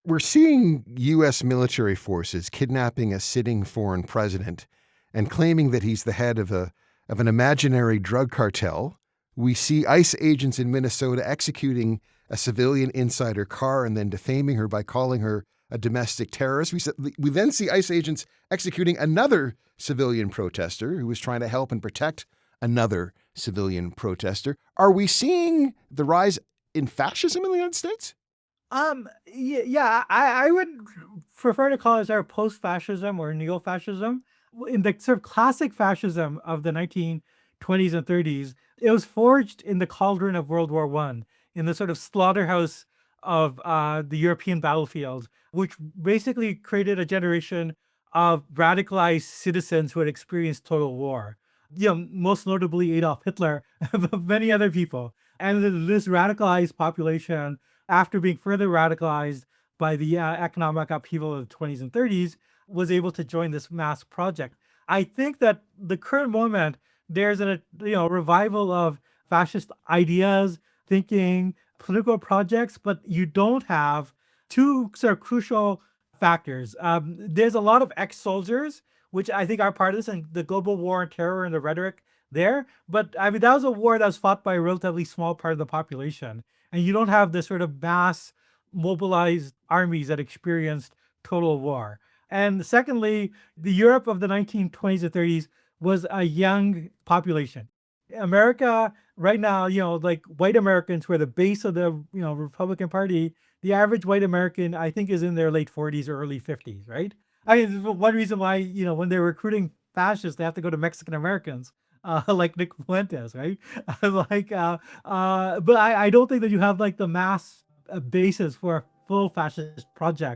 We're seeing U.S. military forces kidnapping a sitting foreign president and claiming that he's the head of an imaginary drug cartel. We see ICE agents in Minnesota executing a civilian inside her car and then defaming her by calling her a domestic terrorist. We then see ICE agents executing another civilian protester who was trying to help and protect another civilian protester. Are we seeing the rise in fascism in the United States? Yeah, I would prefer to call it sort of post-fascism or neo-fascism. In the sort of classic fascism of the 1920s and 30s, it was forged in the cauldron of World War One, in the sort of slaughterhouse of the European battlefield, which basically created a generation of radicalized citizens who had experienced total war. Most notably Adolf Hitler, but many other people. And this radicalized population, after being further radicalized by the economic upheaval of the 20s and 30s, was able to join this mass project. I think that the current moment, there's a revival of fascist ideas, thinking, political projects, but you don't have two sort of crucial factors. There's a lot of ex-soldiers, which I think are part of this, and the global war on terror and the rhetoric there. But I mean, that was a war that was fought by a relatively small part of the population, and you don't have this sort of mass mobilized armies that experienced total war. And secondly, the Europe of the 1920s and 30s was a young population. America right now, like white Americans who are the base of the Republican Party, the average white American I think is in their late 40s or early 50s, right? I mean, one reason why when they're recruiting fascists, they have to go to Mexican Americans, like Nick Fuentes, right? But I don't think that you have like the mass basis for a full fascist project